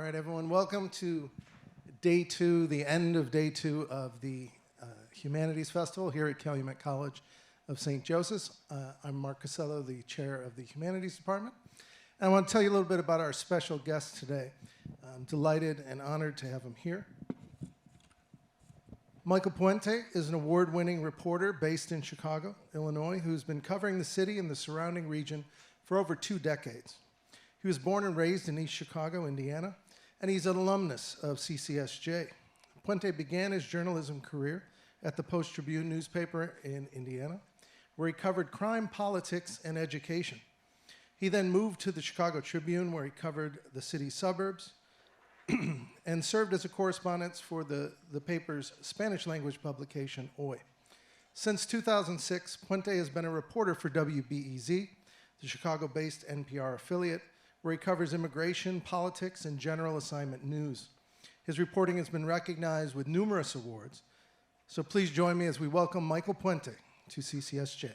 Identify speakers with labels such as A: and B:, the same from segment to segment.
A: right, everyone, welcome to day two, the end of day two of the Humanities Festival here at Calumet College of St. Joseph's. I'm Mark Cassello, the chair of the Humanities Department. And I want to tell you a little bit about our special guest today. I'm delighted and honored to have him here. Michael Puente is an award-winning reporter based in Chicago, Illinois, who's been covering the city and the surrounding region for over 2 decades. He was born and raised in East Chicago, Indiana, and he's an alumnus of CCSJ. Puente began his journalism career at the Post-Tribune newspaper in Indiana, where he covered crime, politics, and education. He then moved to the Chicago Tribune, where he covered the city's suburbs, and served as a correspondent for the paper's Spanish-language publication, Hoy. Since 2006, Puente has been a reporter for WBEZ, the Chicago-based NPR affiliate, where he covers immigration, politics, and general assignment news. His reporting has been recognized with numerous awards. So please join me as we welcome Michael Puente to CCSJ.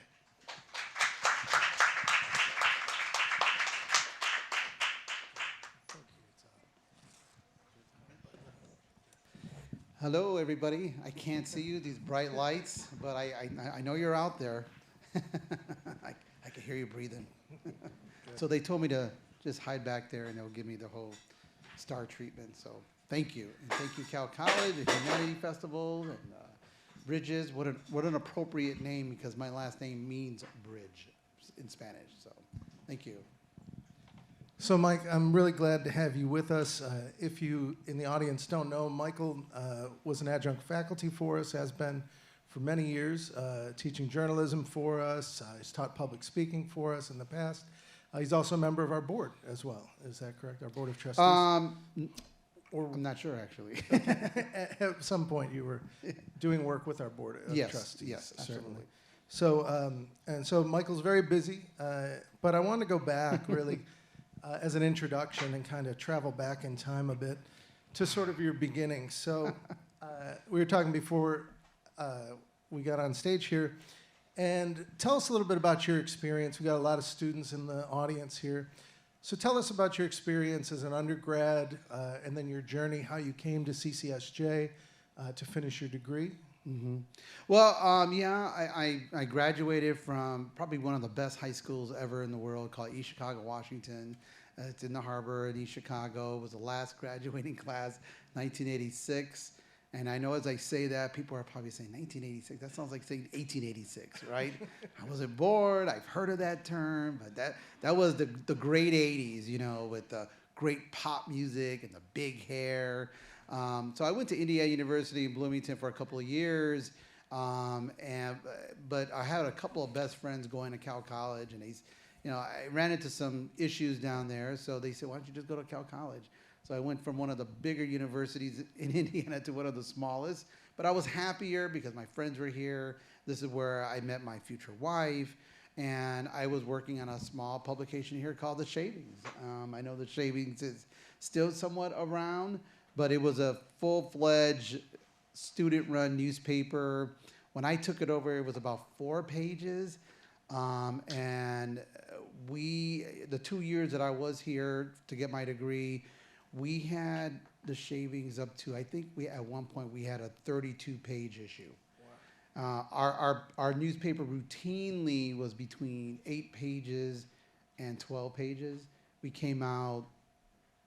B: Hello, everybody. I can't see you, these bright lights, but I know you're out there. I can hear you breathing. So they told me to just hide back there, and they'll give me the whole star treatment. So thank you. And thank you, Cal College, the Humanity Festival, and Bridges. What an appropriate name, because my last name means bridge in Spanish. So thank you.
A: So Mike, I'm really glad to have you with us. If you in the audience don't know, Michael was an adjunct faculty for us, has been for many years, teaching journalism for us. He's taught public speaking for us in the past. He's also a member of our board as well. Is that correct? Our board of trustees?
B: Or I'm not sure, actually.
A: At some point, you were doing work with our board of trustees.
B: Yes,
A: certainly. So, and so Michael's very busy, but I want to go back really as an introduction and kind of travel back in time a bit to sort of your beginnings. So, we were talking before we got on stage here. And tell us a little bit about your experience. We've got a lot of students in the audience here. So tell us about your experience as an undergrad and then your journey, how you came to CCSJ to finish your degree.
B: Mm-hmm. Well, I graduated from probably one of the best high schools ever in the world called East Chicago, Washington. It's in the harbor in East Chicago. It was the last graduating class, 1986. And I know as I say that, people are probably saying 1986. That sounds like saying 1886, right? I wasn't bored. I've heard of that term. But that was the great 80s, you know, with the great pop music and the big hair. So I went to Indiana University in Bloomington for a couple of years. But I had a couple of best friends going to Cal College. And I ran into some issues down there. So they said, why don't you just go to Cal College? So I went from one of the bigger universities in Indiana to one of the smallest. But I was happier because my friends were here. This is where I met my future wife. And I was working on a small publication here called The Shavings. I know The Shavings is still somewhat around, but it was a full-fledged student-run newspaper. When I took it over, it was about 4 pages. And the 2 years that I was here to get my degree, we had The Shavings up to, I think at one point we had a 32-page issue. Wow. Our newspaper routinely was between 8 pages and 12 pages. We came out,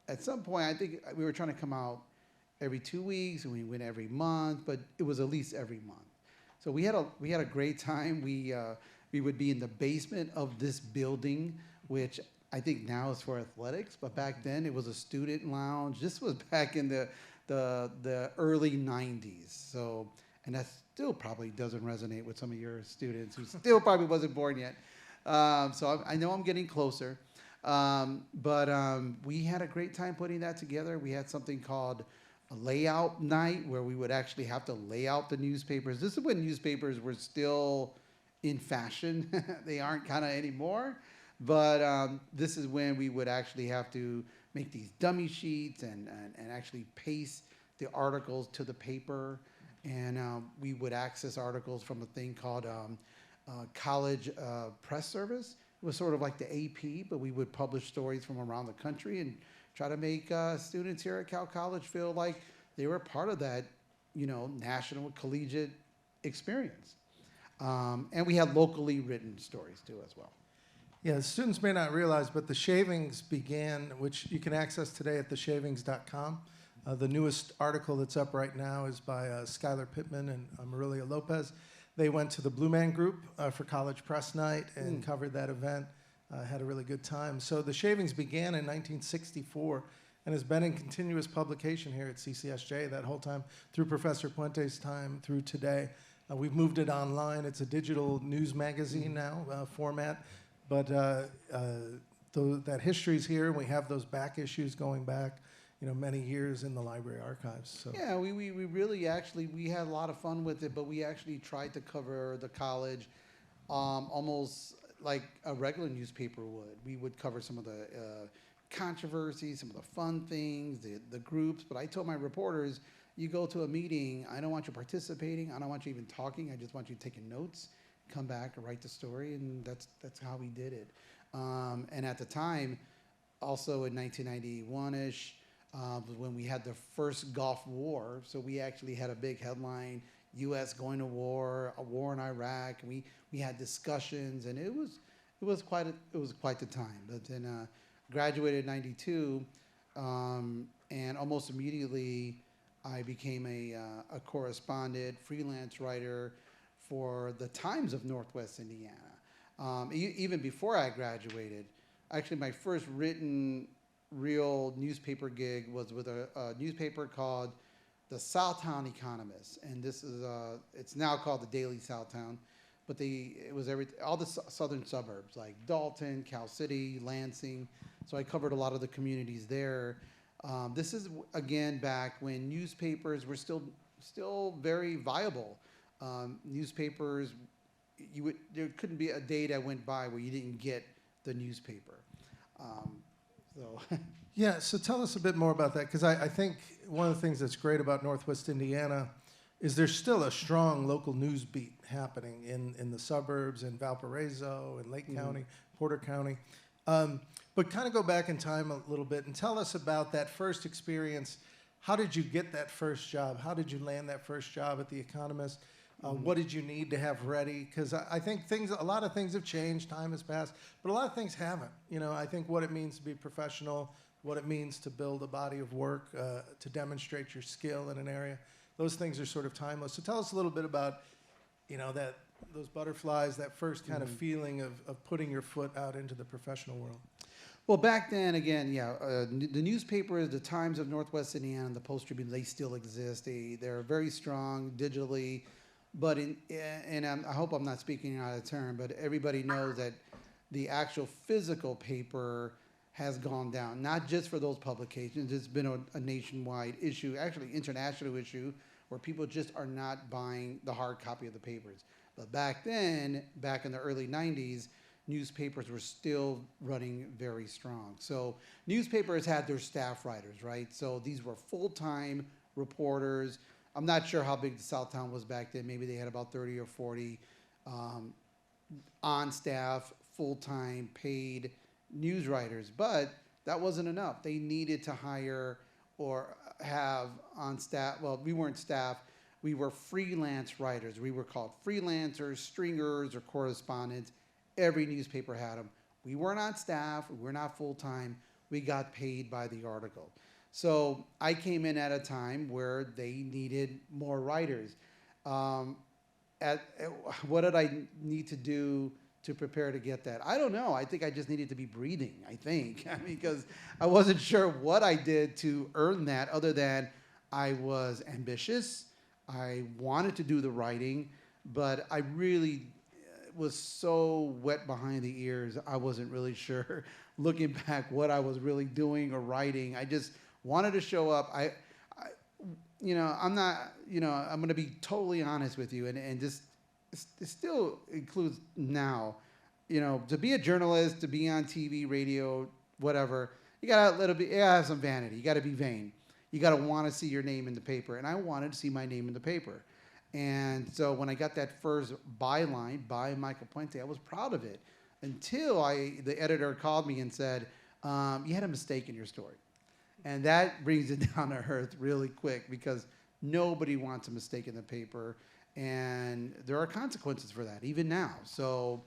B: at some point, I think we were trying to come out every 2 weeks, and we went every month, but it was at least every month. So we had a great time. We would be in the basement of this building, which I think now is for athletics, but back then it was a student lounge. This was back in the early 90s. So, and that still probably doesn't resonate with some of your students who still probably wasn't born yet. So I know I'm getting closer. But we had a great time putting that together. We had something called a layout night where we would actually have to lay out the newspapers. This is when newspapers were still in fashion. They aren't kind of anymore. But this is when we would actually have to make these dummy sheets and actually paste the articles to the paper. And we would access articles from a thing called College Press Service. It was sort of like the AP, but we would publish stories from around the country and try to make students here at Cal College feel like they were part of that, national collegiate experience. And we had locally written stories too as well.
A: Yeah, students may not realize, but the Shavings began, which you can access today at theshavings.com. The newest article that's up right now is by Skylar Pittman and Marilia Lopez. They went to the Blue Man Group for College Press Night and covered that event. Had a really good time. So the Shavings began in 1964 and has been in continuous publication here at CCSJ that whole time, through Professor Puente's time through today. We've moved it online. It's a digital news magazine now format, but that history's here. We have those back issues going back, many years in the library archives. So.
B: Yeah, we really actually, we had a lot of fun with it, but we actually tried to cover the college almost like a regular newspaper would. We would cover some of the controversies, some of the fun things, the groups, but I told my reporters, you go to a meeting, I don't want you participating, I don't want you even talking, I just want you taking notes, come back and write the story, and that's how we did it. And at the time, also in 1991-ish, when we had the first Gulf War, so we actually had a big headline, U.S. going to war, a war in Iraq. And we had discussions, and it was quite the time. But then graduated in '92, and almost immediately I became a correspondent, freelance writer for the Times of Northwest Indiana. Even before I graduated, actually my first written real newspaper gig was with a newspaper called the Southtown Economist, and this is it's now called the Daily Southtown, but it was all the southern suburbs like Dalton, Cal City, Lansing. So I covered a lot of the communities there. This is again back when newspapers were still very viable. Newspapers, there couldn't be a day that went by where you didn't get the newspaper.
A: Yeah, so tell us a bit more about that, because I think one of the things that's great about Northwest Indiana is there's still a strong local news beat happening in the suburbs, in Valparaiso, in Lake County, Porter County. But kind of go back in time a little bit and tell us about that first experience. How did you get that first job? How did you land that first job at The Economist? What did you need to have ready? Because I think a lot of things have changed, time has passed, but a lot of things haven't. I think what it means to be professional, what it means to build a body of work, to demonstrate your skill in an area, those things are sort of timeless. So tell us a little bit about, those butterflies, that first kind of feeling of putting your foot out into the professional world.
B: Well, back then, again, the newspapers, the Times of Northwest Indiana and the Post Tribune, they still exist. They're very strong digitally. But I hope I'm not speaking out of turn, but everybody knows that the actual physical paper has gone down, not just for those publications. It's been a nationwide issue, actually international issue, where people just are not buying the hard copy of the papers. But back then, back in the early 90s, newspapers were still running very strong. So newspapers had their staff writers, right? So these were full-time reporters. I'm not sure how big the Southtown was back then. Maybe they had about 30 or 40 on staff, full-time, paid news writers. But that wasn't enough. They needed to hire or have on staff. Well, we weren't staff. We were freelance writers. We were called freelancers, stringers, or correspondents. Every newspaper had them. We weren't on staff. We were not full-time. We got paid by the article. So I came in at a time where they needed more writers. What did I need to do to prepare to get that? I don't know. I think I just needed to be breathing, because I wasn't sure what I did to earn that, other than I was ambitious. I wanted to do the writing, but I really was so wet behind the ears, I wasn't really sure, looking back, what I was really doing or writing. I just wanted to show up. I'm not, I'm going to be totally honest with you, and just, it still includes now, to be a journalist, to be on TV, radio, whatever, you got to have some vanity. You got to be vain. You got to want to see your name in the paper, and I wanted to see my name in the paper. And so when I got that first byline by Michael Puente, I was proud of it, until the editor called me and said, you had a mistake in your story. And that brings it down to earth really quick because nobody wants a mistake in the paper. And there are consequences for that, even now. So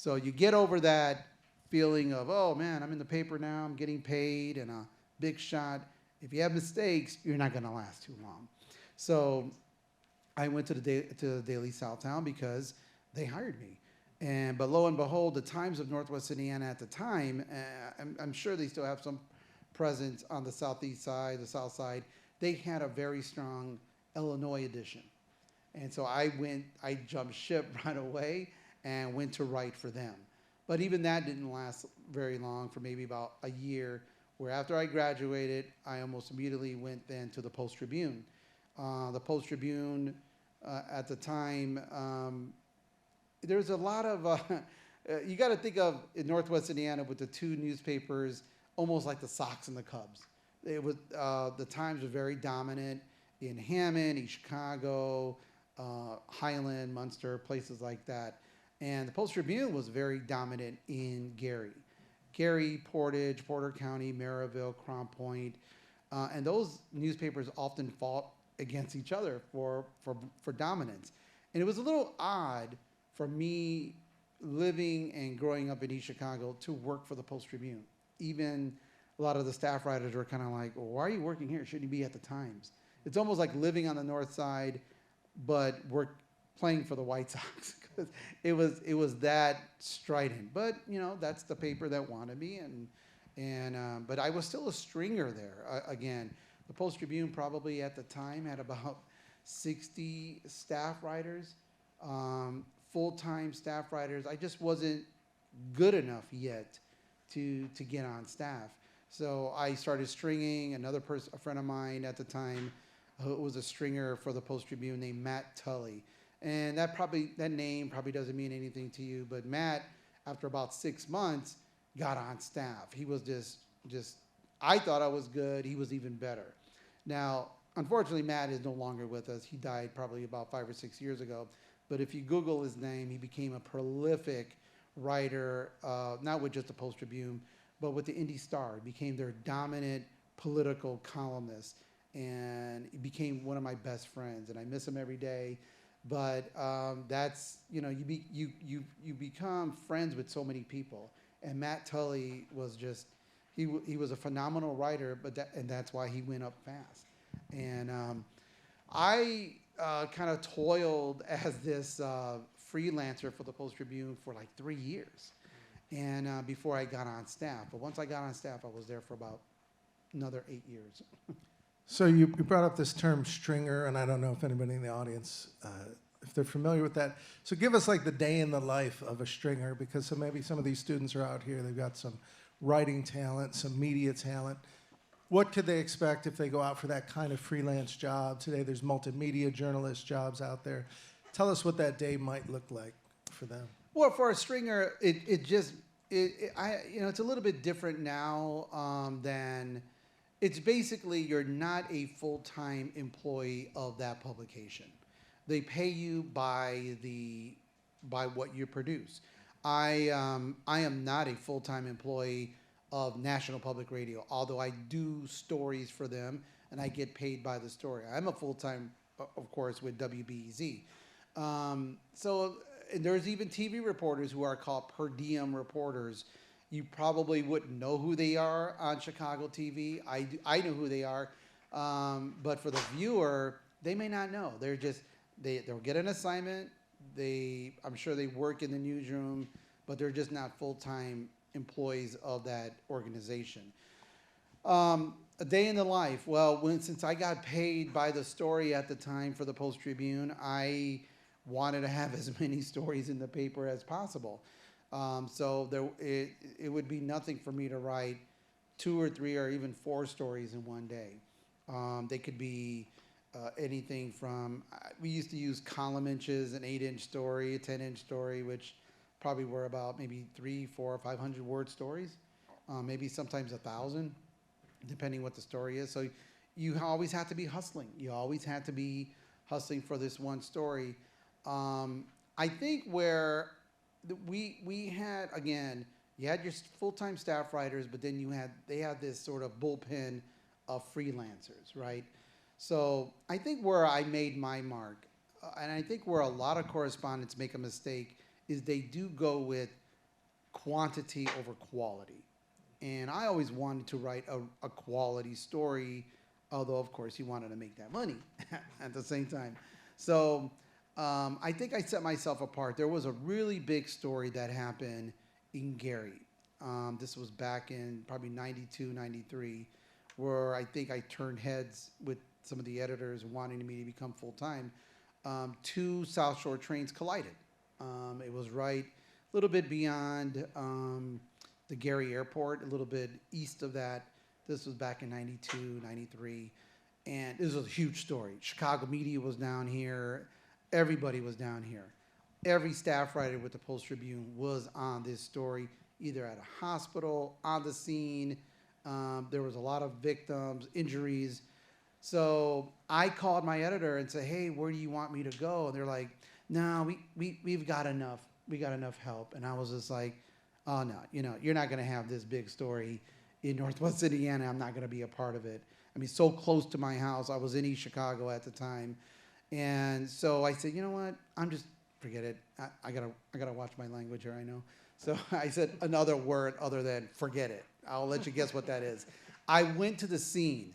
B: you get over that feeling of, oh man, I'm in the paper now, I'm getting paid, and a big shot. If you have mistakes, you're not going to last too long. So I went to the Daily Southtown because they hired me. But lo and behold, the Times of Northwest Indiana at the time, I'm sure they still have some presence on the southeast side, the south side. They had a very strong Illinois edition. And so I jumped ship right away and went to write for them. But even that didn't last very long, for maybe about a year, where after I graduated, I almost immediately went then to the Post-Tribune. The Post-Tribune at the time, there's a lot of, you got to think of in Northwest Indiana with the two newspapers, almost like the Sox and the Cubs. It was, the Times were very dominant in Hammond, East Chicago, Highland, Munster, places like that. And the Post-Tribune was very dominant in Gary, Portage, Porter County, Maryville, Crown Point. And those newspapers often fought against each other for dominance. And it was a little odd for me living and growing up in East Chicago to work for the Post-Tribune. Even a lot of the staff writers were kind of like, well, why are you working here? Shouldn't you be at the Times? It's almost like living on the north side, but playing for the White Sox. it was that strident. But, you know, that's the paper that wanted me. But I was still a stringer there. Again, the Post-Tribune probably at the time had about 60 staff writers, full-time staff writers. I just wasn't good enough yet to get on staff. So I started stringing. A friend of mine at the time, who was a stringer for the Post-Tribune named Matt Tully. And that name probably doesn't mean anything to you, but Matt, after about 6 months, got on staff. He was just, I thought I was good. He was even better. Now, unfortunately, Matt is no longer with us. He died probably about 5 or 6 years ago. But if you Google his name, he became a prolific writer, not with just the Post-Tribune, but with the Indy Star. He became their dominant political columnist. And he became one of my best friends. And I miss him every day. But that's, you know, you become friends with so many people. And Matt Tully was just, he was a phenomenal writer, and that's why he went up fast. And I kind of toiled as this freelancer for the Post-Tribune for like 3 years, and before I got on staff. But once I got on staff, I was there for about another 8 years.
A: So you brought up this term stringer, and I don't know if anybody in the audience, if they're familiar with that. So give us like the day in the life of a stringer, because maybe some of these students are out here, they've got some writing talent, some media talent. What could they expect if they go out for that kind of freelance job? Today there's multimedia journalist jobs out there. Tell us what that day might look like for them.
B: Well, for a stringer, it's a little bit different now than, it's basically you're not a full-time employee of that publication. They pay you by what you produce. I am not a full-time employee of National Public Radio, although I do stories for them and I get paid by the story. I'm a full-time, of course, with WBEZ. So there's even TV reporters who are called per diem reporters. You probably wouldn't know who they are on Chicago TV. I know who they are, but for the viewer, they may not know. They'll get an assignment. I'm sure they work in the newsroom, but they're just not full-time employees of that organization. A day in the life. Well, since I got paid by the story at the time for the Post-Tribune, I wanted to have as many stories in the paper as possible. So it would be nothing for me to write 2 or 3 or even 4 stories in one day. They could be anything from, we used to use column inches, an 8-inch story, a 10-inch story, which probably were about maybe 300, 400, 500 word stories, maybe sometimes 1,000, depending what the story is. So you always have to be hustling. You always had to be hustling for this one story. I think where we had, again, you had your full-time staff writers, but then they had this sort of bullpen of freelancers, right? So I think where I made my mark, and I think where a lot of correspondents make a mistake, is they do go with quantity over quality. And I always wanted to write a quality story, although of course you wanted to make that money at the same time. So I think I set myself apart. There was a really big story that happened in Gary. This was back in probably 92, 93, where I think I turned heads with some of the editors wanting me to become full-time. Two South Shore trains collided. It was right a little bit beyond the Gary Airport, a little bit east of that. This was back in 92, 93. And this was a huge story. Chicago media was down here. Everybody was down here. Every staff writer with the Post-Tribune was on this story, either at a hospital, on the scene. There was a lot of victims, injuries. So I called my editor and said, hey, where do you want me to go? And they're like, no, we've got enough. We got enough help. And I was just like, oh, no, you're not going to have this big story in Northwest Indiana. I'm not going to be a part of it. I mean, so close to my house. I was in East Chicago at the time. And so I said, you know what? Forget it. I gotta watch my language here, I know. So I said another word other than forget it. I'll let you guess what that is. I went to the scene.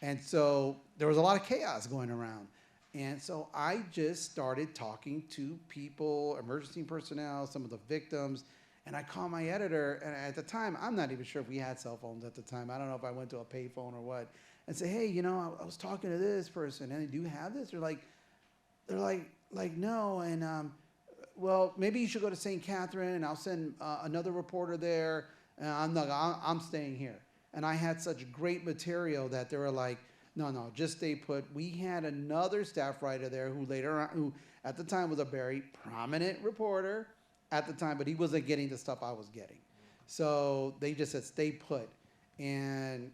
B: And so there was a lot of chaos going around. And so I just started talking to people, emergency personnel, some of the victims. And I called my editor, and at the time, I'm not even sure if we had cell phones at the time. I don't know if I went to a payphone or what, and say, hey, I was talking to this person, and do you have this? They're like, no, and well, maybe you should go to St. Catherine, and I'll send another reporter there. I'm staying here. And I had such great material that they were like, no, just stay put. We had another staff writer there who at the time was a very prominent reporter at the time, but he wasn't getting the stuff I was getting. So they just said, stay put. And,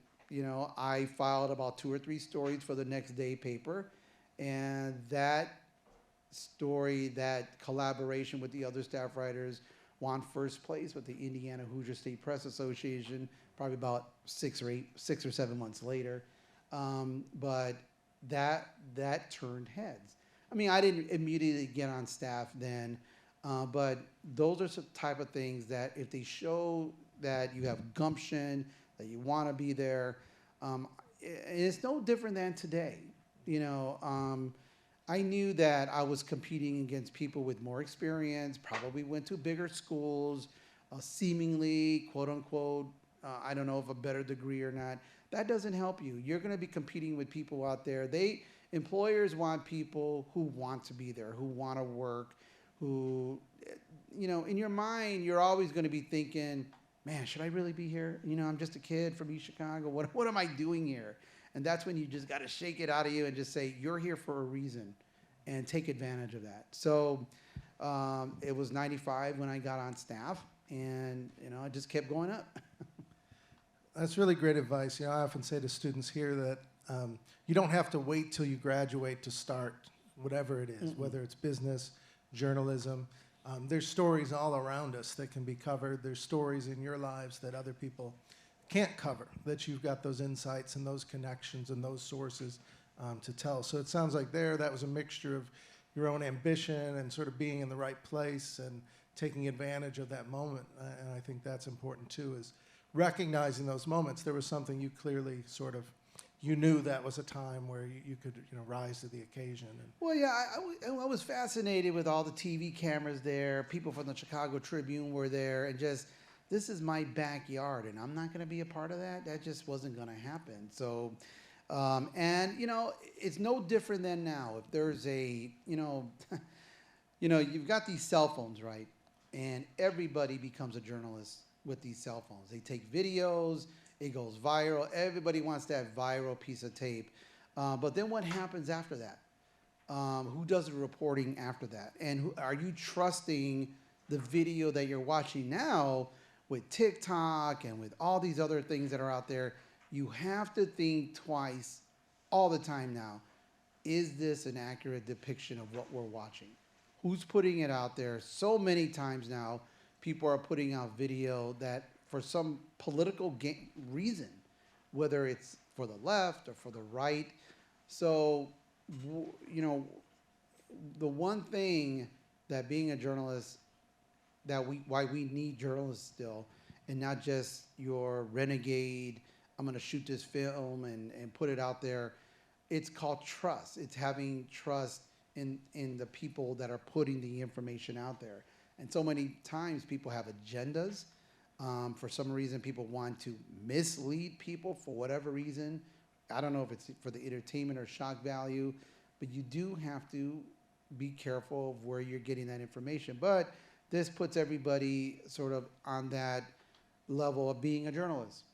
B: I filed about 2 or 3 stories for the next day paper. And that story, that collaboration with the other staff writers won first place with the Indiana Hoosier State Press Association, probably about 6 or 7 months later. But that turned heads. I mean, I didn't immediately get on staff then, but those are some type of things that if they show that you have gumption, that you want to be there, it's no different than today. I knew that I was competing against people with more experience, probably went to bigger schools, seemingly, quote unquote, I don't know if a better degree or not. That doesn't help you. You're going to be competing with people out there. Employers want people who want to be there, who want to work, who, in your mind, you're always going to be thinking, man, should I really be here? I'm just a kid from East Chicago. What am I doing here? And that's when you just got to shake it out of you and just say, you're here for a reason, and take advantage of that. So it was 95 when I got on staff, and, I just kept going up.
A: That's really great advice. I often say to students here that you don't have to wait till you graduate to start whatever it is, whether it's business, journalism. There's stories all around us that can be covered. There's stories in your lives that other people can't cover, that you've got those insights and those connections and those sources to tell. So it sounds like that was a mixture of your own ambition and sort of being in the right place and taking advantage of that moment. And I think that's important too, is recognizing those moments. There was something you clearly you knew that was a time where you could rise to the occasion.
B: Well, yeah, I was fascinated with all the TV cameras there. People from the Chicago Tribune were there, and just, this is my backyard, and I'm not going to be a part of that. That just wasn't going to happen. So, and it's no different than now. If there's you've got these cell phones, right? And everybody becomes a journalist with these cell phones. They take videos, it goes viral. Everybody wants that viral piece of tape. But then what happens after that? Who does the reporting after that? And are you trusting the video that you're watching now with TikTok and with all these other things that are out there? You have to think twice all the time now. Is this an accurate depiction of what we're watching? Who's putting it out there? So many times now, people are putting out video that for some political reason, whether it's for the left or for the right. So, you know, the one thing that being a journalist, why we need journalists still, and not just your renegade, I'm going to shoot this film and put it out there. It's called trust. It's having trust in the people that are putting the information out there. And so many times people have agendas. For some reason, people want to mislead people for whatever reason. I don't know if it's for the entertainment or shock value, but you do have to be careful of where you're getting that information. But this puts everybody sort of on that level of being a journalist,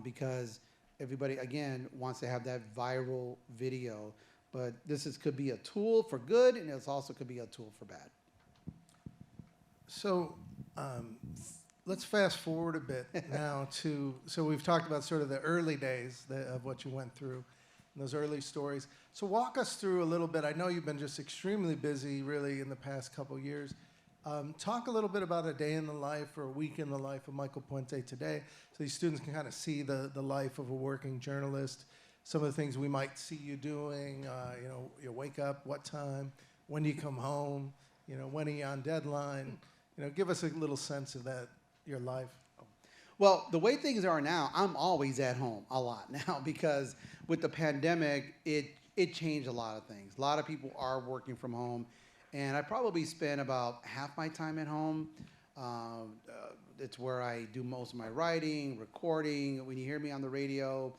B: because everybody, again, wants to have that viral video. But could be a tool for good, and it also could be a tool for bad.
A: So let's fast forward a bit now so we've talked about sort of the early days of what you went through, and those early stories. So walk us through a little bit. I know you've been just extremely busy really in the past couple of years. Talk a little bit about a day in the life or a week in the life of Michael Puente today, so these students can kind of see the life of a working journalist, some of the things we might see you doing. You know, you wake up, what time, when do you come home, you know, when are you on deadline? You know, give us a little sense of that, your life.
B: Well, the way things are now, I'm always at home a lot now, because with the pandemic, it changed a lot of things. A lot of people are working from home, and I probably spend about half my time at home. It's where I do most of my writing, recording. When you hear me on the radio,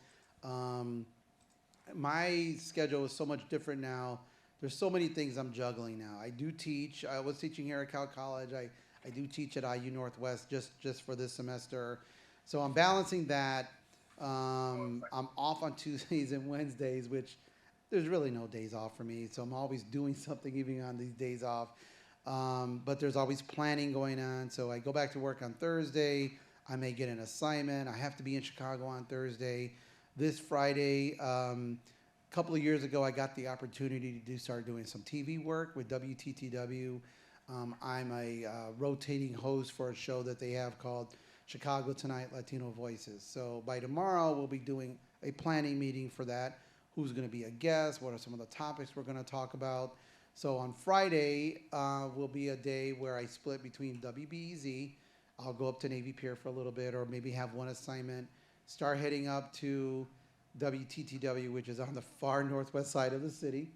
B: my schedule is so much different now. There's so many things I'm juggling now. I do teach. I was teaching here at Cal College. I do teach at IU Northwest just for this semester. So I'm balancing that. I'm off on Tuesdays and Wednesdays, which there's really no days off for me. So I'm always doing something even on these days off. But there's always planning going on. So I go back to work on Thursday. I may get an assignment. I have to be in Chicago on Thursday. This Friday, a couple of years ago, I got the opportunity to start doing some TV work with WTTW. I'm a rotating host for a show that they have called Chicago Tonight Latino Voices. So by tomorrow, we'll be doing a planning meeting for that. Who's going to be a guest? What are some of the topics we're going to talk about? So on Friday will be a day where I split between WBEZ. I'll go up to Navy Pier for a little bit, or maybe have one assignment. Start heading up to WTTW, which is on the far northwest side of the city.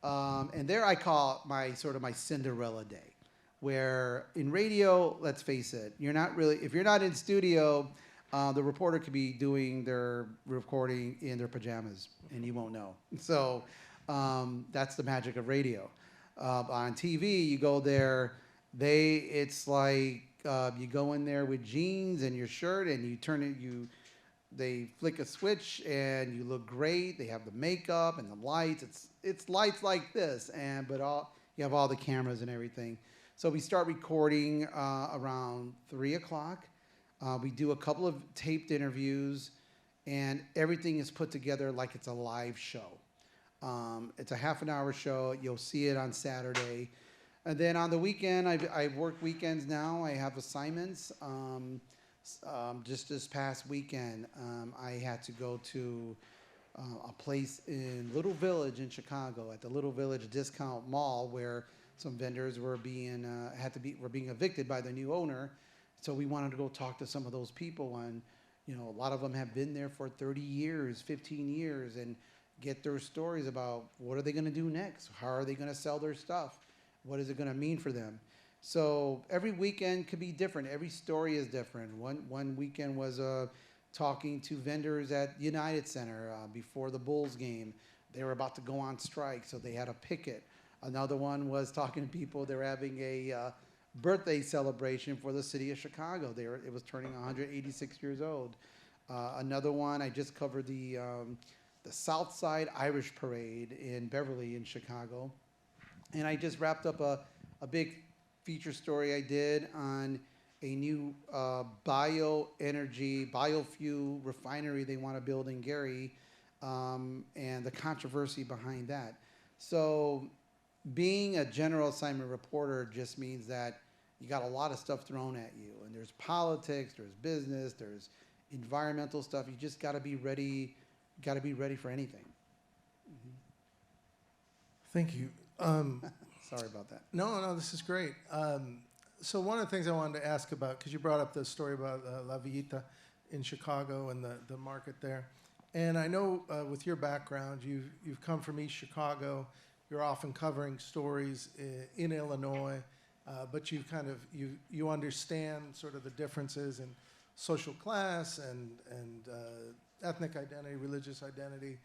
B: And there I call my Cinderella day, where in radio, let's face it, if you're not in studio, the reporter could be doing their recording in their pajamas and you won't know. So that's the magic of radio. On TV, you go there, it's like you go in there with jeans and your shirt, and they flick a switch and you look great. They have the makeup and the lights. It's lights like this, but you have all the cameras and everything. So we start recording around 3 o'clock. We do a couple of taped interviews, and everything is put together like it's a live show. It's a half an hour show. You'll see it on Saturday. And then on the weekend, I work weekends now. I have assignments. Just this past weekend, I had to go to a place in Little Village in Chicago, at the Little Village Discount Mall, where some vendors were being evicted by the new owner. So we wanted to go talk to some of those people, and a lot of them have been there for 30 years, 15 years, and get their stories about what are they going to do next? How are they going to sell their stuff? What is it going to mean for them? So every weekend could be different. Every story is different. One weekend was talking to vendors at United Center before the Bulls game. They were about to go on strike, so they had a picket. Another one was talking to people. They were having a birthday celebration for the city of Chicago. It was turning 186 years old. Another one, I just covered the South Side Irish Parade in Beverly in Chicago. And I just wrapped up a big feature story I did on a new biofuel refinery they want to build in Gary, and the controversy behind that. So being a general assignment reporter just means that you got a lot of stuff thrown at you, and there's politics, there's business, there's environmental stuff. You just got to be ready got to be ready for anything.
A: Thank you.
B: Sorry about that.
A: No, this is great. So one of the things I wanted to ask about, because you brought up the story about La Villita in Chicago and the market there. And I know with your background, you've come from East Chicago. You're often covering stories in Illinois, but you understand sort of the differences in social class and ethnic identity, religious identity,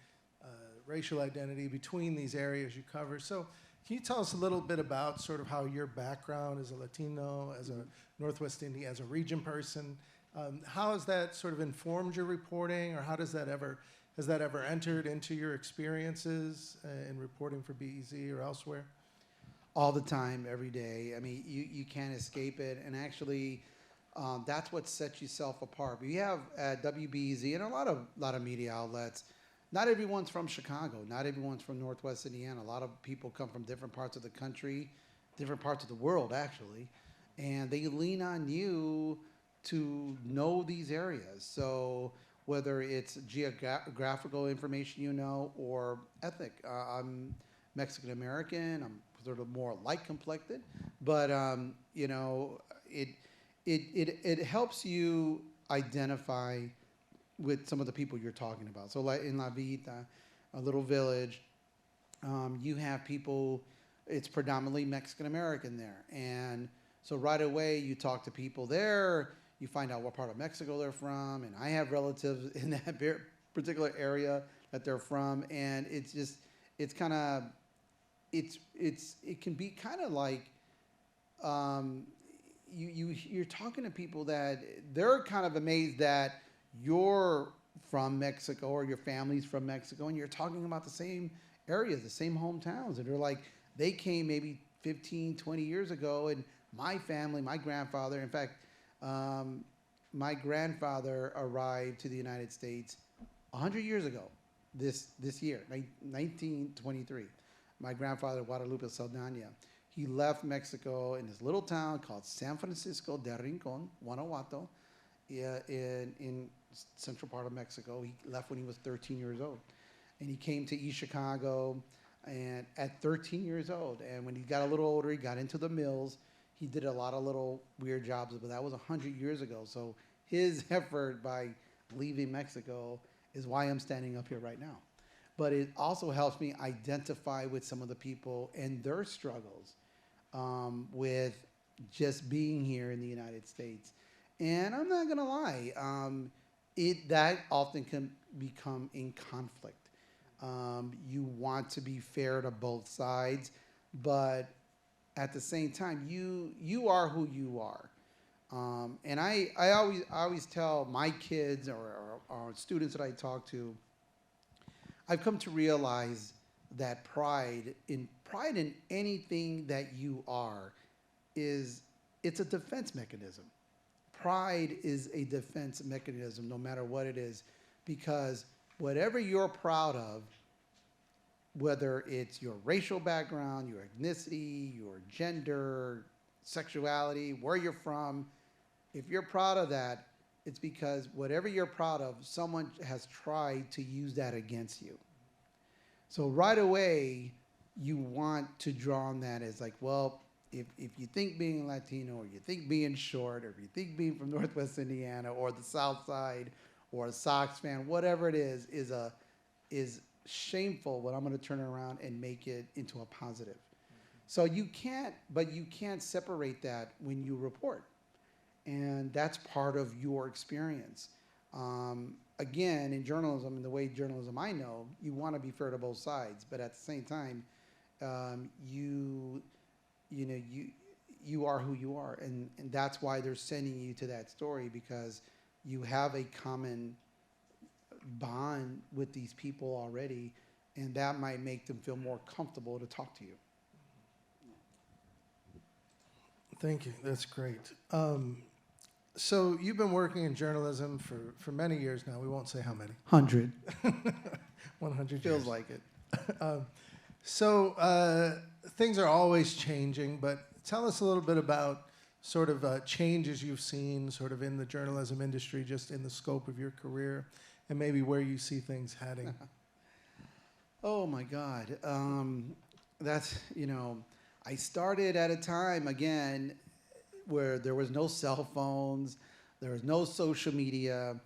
A: racial identity between these areas you cover. So can you tell us a little bit about sort of how your background as a Latino, as a Northwest Indian, as a region person, how has that sort of informed your reporting, or has that ever entered into your experiences in reporting for BEZ or elsewhere?
B: All the time, every day. I mean, you can't escape it. And actually, that's what sets yourself apart. We have at WBEZ and a lot of media outlets, not everyone's from Chicago. Not everyone's from Northwest Indiana. A lot of people come from different parts of the country, different parts of the world, actually. And they lean on you to know these areas. So whether it's geographical information or ethnic. I'm Mexican-American. I'm sort of more light-complected. But, it helps you identify with some of the people you're talking about. So like in La Villita, a little village, you have people, it's predominantly Mexican-American there. And so right away you talk to people there, you find out what part of Mexico they're from, and I have relatives in that particular area that they're from, and it can be kind of like you're talking to people that they're kind of amazed that you're from Mexico or your family's from Mexico, and you're talking about the same areas, the same hometowns, and they're like, they came maybe 15, 20 years ago, and my family, my grandfather, in fact, my grandfather arrived to the United States 100 years ago, this year, 1923. My grandfather, Guadalupe Saldana, he left Mexico in this little town called San Francisco de Rincon, Guanajuato, in central part of Mexico. He left when he was 13 years old. And he came to East Chicago and at 13 years old. And when he got a little older, he got into the mills. He did a lot of little weird jobs, but that was 100 years ago. So his effort by leaving Mexico is why I'm standing up here right now. But it also helps me identify with some of the people and their struggles with just being here in the United States. And I'm not gonna lie, that often can become in conflict. You want to be fair to both sides, but at the same time, you are who you are. And I always tell my kids or students that I talk to, I've come to realize that pride in anything that you are it's a defense mechanism. Pride is a defense mechanism no matter what it is, because whatever you're proud of, whether it's your racial background, your ethnicity, your gender, sexuality, where you're from, if you're proud of that, it's because whatever you're proud of, someone has tried to use that against you. So right away, you want to draw on that as like, well, if you think being Latino, or you think being short, or if you think being from Northwest Indiana, or the South Side, or a Sox fan, whatever it is shameful, but I'm going to turn it around and make it into a positive. So you can't separate that when you report. And that's part of your experience. Again, in journalism, and the way journalism I know, you want to be fair to both sides, but at the same time, you are who you are, and that's why they're sending you to that story, because you have a common bond with these people already, and that might make them feel more comfortable to talk to you.
A: Thank you. That's great. So you've been working in journalism for many years now. We won't say how many.
B: 100.
A: 100
B: Feels
A: years.
B: like it.
A: So things are always changing, but tell us a little bit about sort of changes you've seen sort of in the journalism industry, just in the scope of your career, and maybe where you see things heading?
B: Oh my God. That's, I started at a time, again, where there was no cell phones, there was no social media.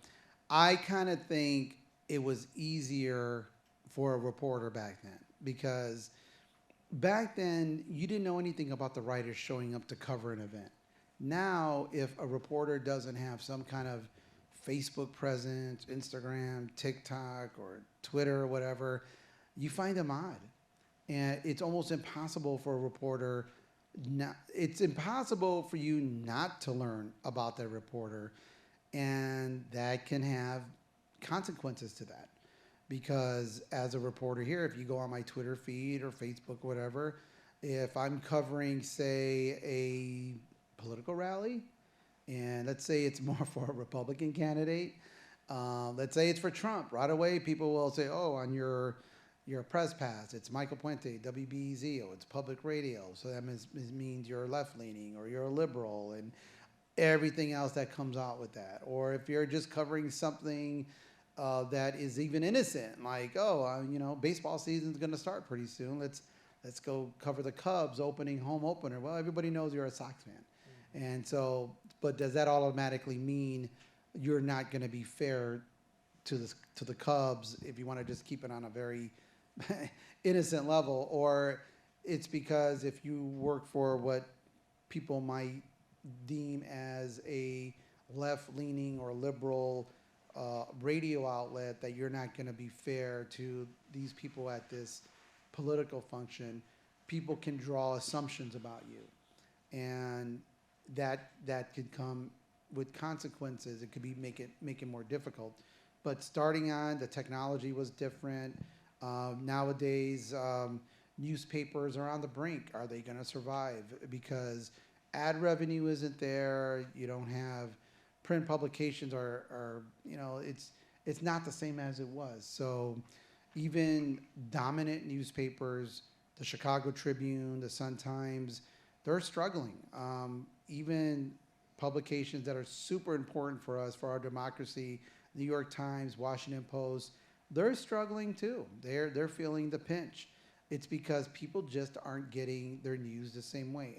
B: I kind of think it was easier for a reporter back then, because back then you didn't know anything about the writers showing up to cover an event. Now, if a reporter doesn't have some kind of Facebook presence, Instagram, TikTok, or Twitter or whatever, you find them odd. And it's almost impossible for a reporter it's impossible for you not to learn about that reporter, and that can have consequences to that. Because as a reporter here, if you go on my Twitter feed or Facebook or whatever, if I'm covering, say, a political rally, and let's say it's more for a Republican candidate, let's say it's for Trump, right away people will say, oh, on your press pass, it's Michael Puente, WBEZ, it's public radio, so that means you're left-leaning or you're a liberal, and everything else that comes out with that. Or if you're just covering something that is even innocent, like, baseball season's going to start pretty soon. Let's go cover the Cubs home opener. Well, everybody knows you're a Sox fan. Mm-hmm. And so, but does that automatically mean you're not going to be fair to the Cubs if you want to just keep it on a very innocent level? Or it's because if you work for what people might deem as a left-leaning or liberal radio outlet, that you're not going to be fair to these people at this political function. People can draw assumptions about you, and that could come with consequences. It could be make it more difficult. But starting on, the technology was different. Nowadays, newspapers are on the brink. Are they going to survive? Because ad revenue isn't there. You don't have print publications are it's not the same as it was. So even dominant newspapers, the Chicago Tribune, the Sun-Times, they're struggling. Even publications that are super important for us, for our democracy, New York Times, Washington Post, they're struggling too. They're feeling the pinch. It's because people just aren't getting their news the same way.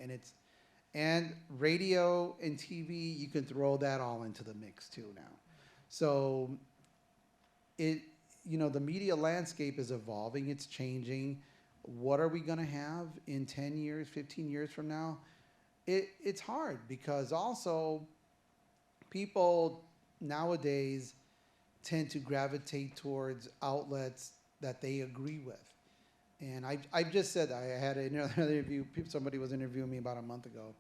B: And radio and TV, you can throw that all into the mix too now. So the media landscape is evolving, it's changing. What are we gonna have in 10 years, 15 years from now? It's hard, because also people nowadays tend to gravitate towards outlets that they agree with. And I just said, I had another interview, somebody was interviewing me about a month ago,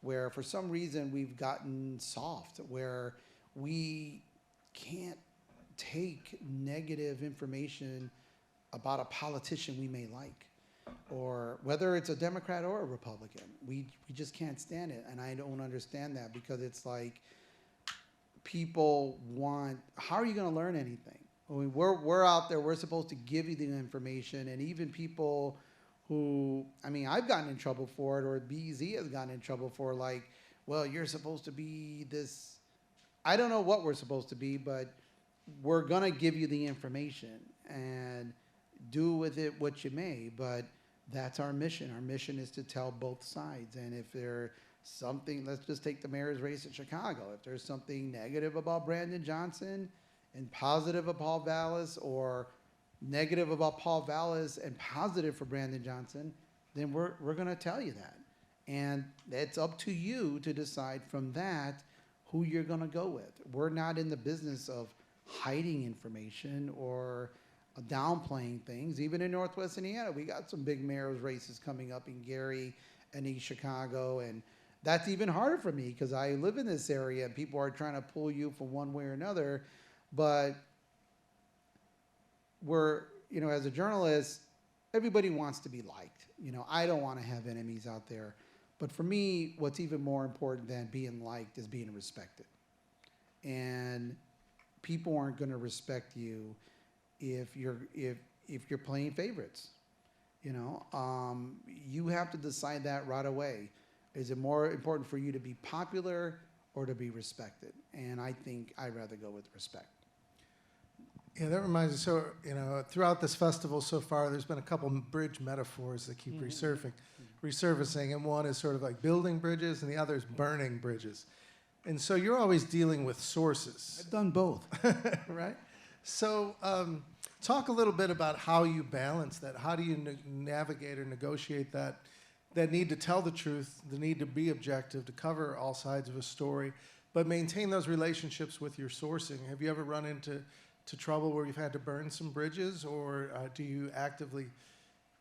B: where for some reason we've gotten soft, where we can't take negative information about a politician we may like, or whether it's a Democrat or a Republican. We just can't stand it, and I don't understand that, because it's like people want, how are you going to learn anything? I mean, we're out there, we're supposed to give you the information, and even people who, I've gotten in trouble for it, or BZ has gotten in trouble for, like, well, you're supposed to be this, I don't know what we're supposed to be, but we're going to give you the information, and do with it what you may, but that's our mission. Our mission is to tell both sides, and if there's something, let's just take the mayor's race in Chicago, if there's something negative about Brandon Johnson, and positive of Paul Vallis, or negative about Paul Vallis and positive for Brandon Johnson, then we're going to tell you that. And it's up to you to decide from that who you're going to go with. We're not in the business of hiding information or downplaying things. Even in Northwest Indiana, we got some big mayor's races coming up in Gary and East Chicago, and that's even harder for me because I live in this area and people are trying to pull you from one way or another. But as a journalist, everybody wants to be liked. I don't want to have enemies out there. But for me, what's even more important than being liked is being respected. And people aren't going to respect you if you're playing favorites. You have to decide that right away. Is it more important for you to be popular or to be respected? And I think I'd rather go with respect.
A: Yeah, that reminds me. So, throughout this festival so far, there's been a couple bridge metaphors that keep resurfacing, and one is sort of like building bridges, and the other is burning bridges. And so you're always dealing with sources,
B: I've done both.
A: right? So, talk a little bit about how you balance that. How do you navigate or negotiate that need to tell the truth, the need to be objective, to cover all sides of a story, but maintain those relationships with your sourcing? Have you ever run into trouble where you've had to burn some bridges, or do you actively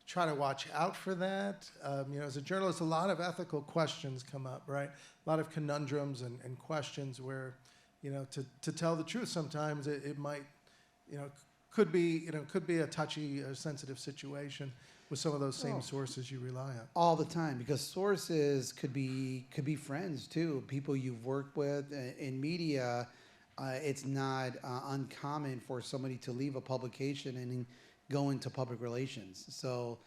A: try to watch out for that? As a journalist, a lot of ethical questions come up, right? A lot of conundrums and questions where, to tell the truth, sometimes it might, could be a touchy, sensitive situation with some of those same sources you rely on.
B: All the time, because sources could be friends too, people you've worked with. In media, it's not uncommon for somebody to leave a publication and go into public relations. So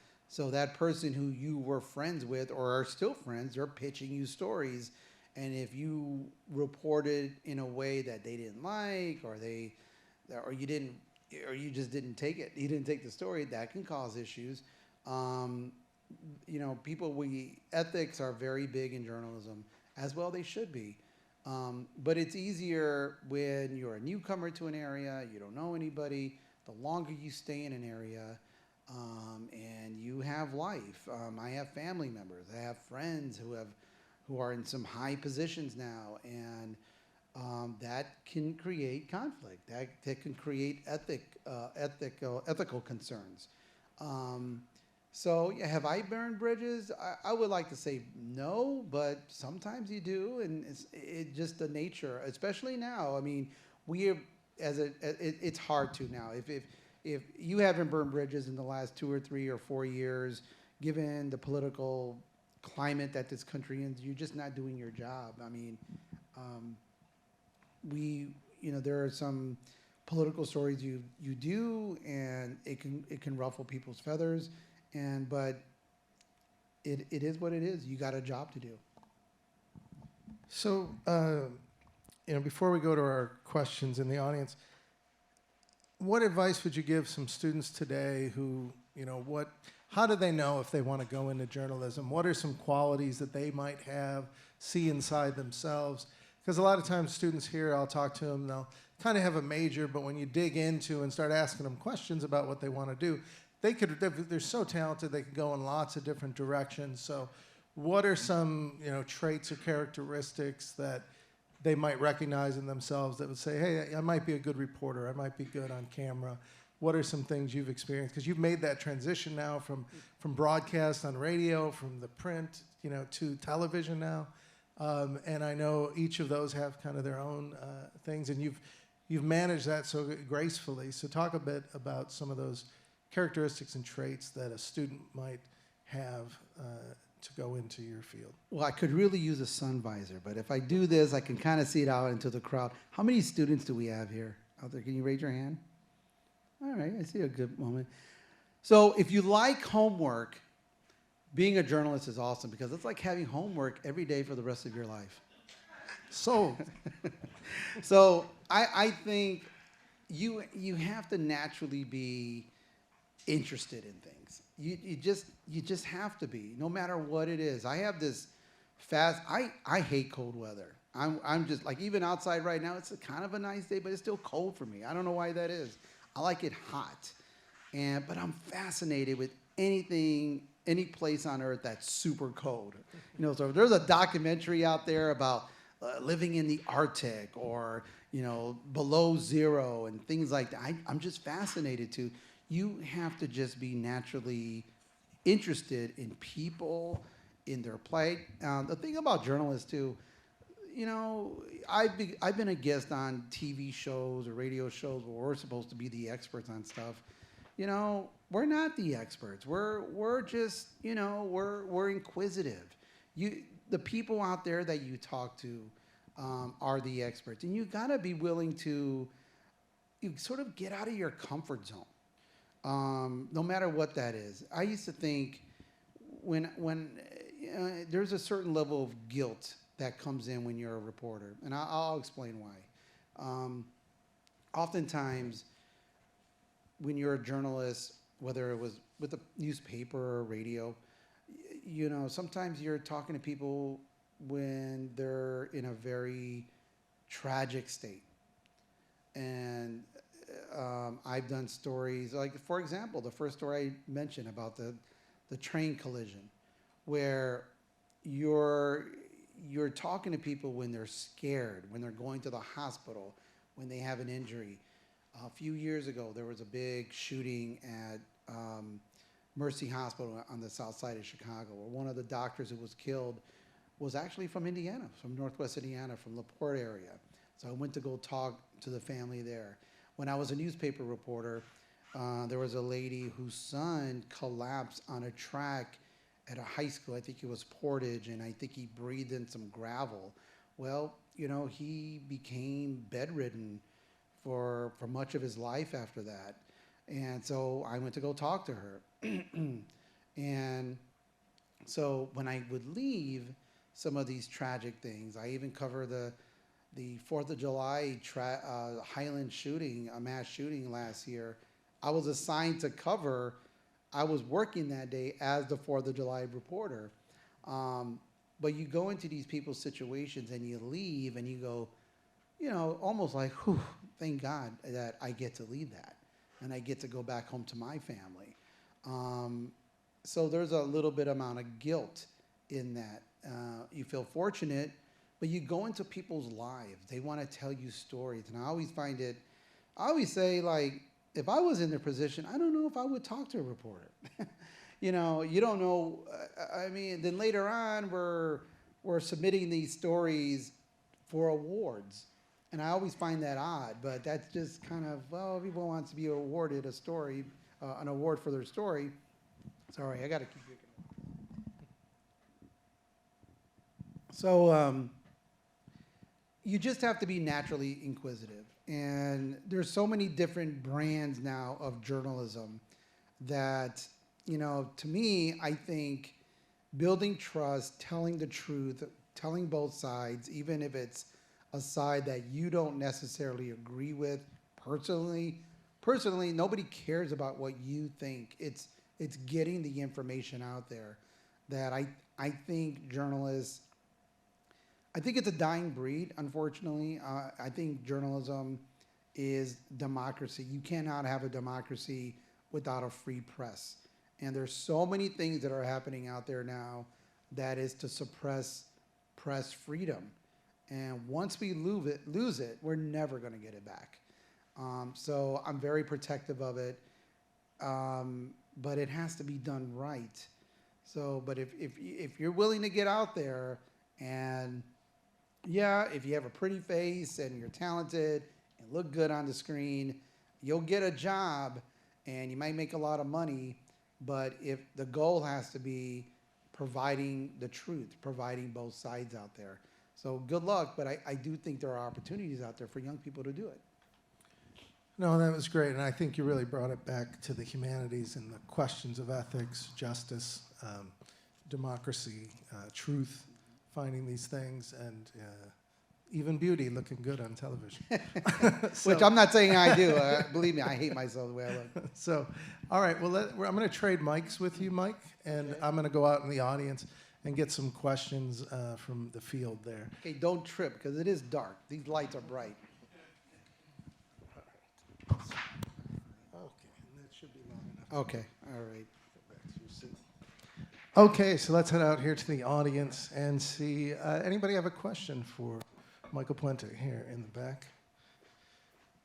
B: that person who you were friends with or are still friends, they're pitching you stories, and if you reported in a way that they didn't like, or you just didn't take it, you didn't take the story, that can cause issues. Ethics are very big in journalism, as well they should be. But it's easier when you're a newcomer to an are, you don't know anybody. The longer you stay in an area, and you have life. I have family members. I have friends who are in some high positions now, and that can create conflict. That can create ethical concerns. So have I burned bridges? I would like to say no, but sometimes you do, and it's just the nature, especially now. I mean, it's hard to now. If you haven't burned bridges in the last 2 or 3 or 4 years, given the political climate that this country is, you're just not doing your job. I mean, there are some political stories you do, and it can ruffle people's feathers. But it is what it is. You got a job to do.
A: So, before we go to our questions in the audience, what advice would you give some students today who, how do they know if they want to go into journalism? What are some qualities that they might see inside themselves? Because a lot of times students here, I'll talk to them, they'll kind of have a major, but when you dig into and start asking them questions about what they want to do, they're so talented, they could go in lots of different directions. So what are some, traits or characteristics that they might recognize in themselves that would say, hey, I might be a good reporter, I might be good on camera? What are some things you've experienced? Because you've made that transition now from broadcast on radio, from the print, to television now. And I know each of those have kind of their own things, and you've managed that so gracefully. So talk a bit about some of those characteristics and traits that a student might have to go into your field.
B: Well, I could really use a sun visor, but if I do this, I can kind of see it out into the crowd. How many students do we have here out there? Can you raise your hand? All right, I see a good moment. So if you like homework, being a journalist is awesome, because it's like having homework every day for the rest of your life.
A: So
B: I think you have to naturally be interested in things. You just have to be, no matter what it is. I have this I hate cold weather. I'm just like, even outside right now, it's kind of a nice day, but it's still cold for me. I don't know why that is. I like it hot, but I'm fascinated with any place on earth that's super cold. So there's a documentary out there about living in the Arctic, or below zero and things like that. I'm just fascinated too. You have to just be naturally interested in people, in their plight. The thing about journalists too, I've been a guest on TV shows or radio shows where we're supposed to be the experts on stuff. We're not the experts. We're just, we're inquisitive. The people out there that you talk to are the experts, and you gotta be willing to sort of get out of your comfort zone. No matter what that is. I used to think when there's a certain level of guilt that comes in when you're a reporter, and I'll explain why. Oftentimes, when you're a journalist, whether it was with a newspaper or radio, you know, sometimes you're talking to people when they're in a very tragic state. And I've done stories, like, for example, the first story I mentioned about the train collision, where you're talking to people when they're scared, when they're going to the hospital, when they have an injury. A few years ago, there was a big shooting at Mercy Hospital on the south side of Chicago, where one of the doctors who was killed was actually from Indiana, from Northwest Indiana, from LaPorte area. So I went to go talk to the family there. When I was a newspaper reporter, there was a lady whose son collapsed on a track at a high school. I think it was Portage, and I think he breathed in some gravel. Well, you know, he became bedridden for much of his life after that. And so I went to go talk to her. And so when I would leave some of these tragic things, I even cover the 4th of July Highland shooting, a mass shooting last year. I was assigned to cover. I was working that day as the 4th of July reporter. But you go into these people's situations and you leave and you go, you know, almost like, whew, thank God that I get to leave that and I get to go back home to my family. So there's a little bit amount of guilt in that. You feel fortunate, but you go into people's lives. They want to tell you stories. And I always say, like, if I was in their position, I don't know if I would talk to a reporter. You know, you don't know. I mean, then later on, we're submitting these stories for awards. And I always find that odd, but that's just kind of, well, everyone wants to be awarded an award for their story. Sorry, I got to keep drinking. So you just have to be naturally inquisitive. And there's so many different brands now of journalism that, you know, to me, I think building trust, telling the truth, telling both sides, even if it's a side that you don't necessarily agree with personally, nobody cares about what you think. It's getting the information out there that I think journalists, I think it's a dying breed, unfortunately. I think journalism is democracy. You cannot have a democracy without a free press. And there's so many things that are happening out there now that is to suppress press freedom. And once we lose it, we're never going to get it back. So I'm very protective of it, but it has to be done right. So, but if you're willing to get out there and yeah, if you have a pretty face and you're talented and look good on the screen, you'll get a job and you might make a lot of money. But if the goal has to be providing the truth, providing both sides out there. So good luck, but I do think there are opportunities out there for young people to do it.
A: No, that was great, and I think you really brought it back to the humanities and the questions of ethics, justice, democracy, truth, finding these things, and even beauty, looking good on television.
B: Which I'm not saying I do. Believe me, I hate myself the way I look.
A: So, all right, well, I'm going to trade mics with you, Mike, and okay. I'm going to go out in the audience and get some questions from the field there.
B: Okay, don't trip, because it is dark. These lights are bright.
A: Okay, and that should be long enough.
B: Okay, all right.
A: Go back to your seat. Okay, so let's head out here to the audience and see, anybody have a question for Michael Puente here in the back?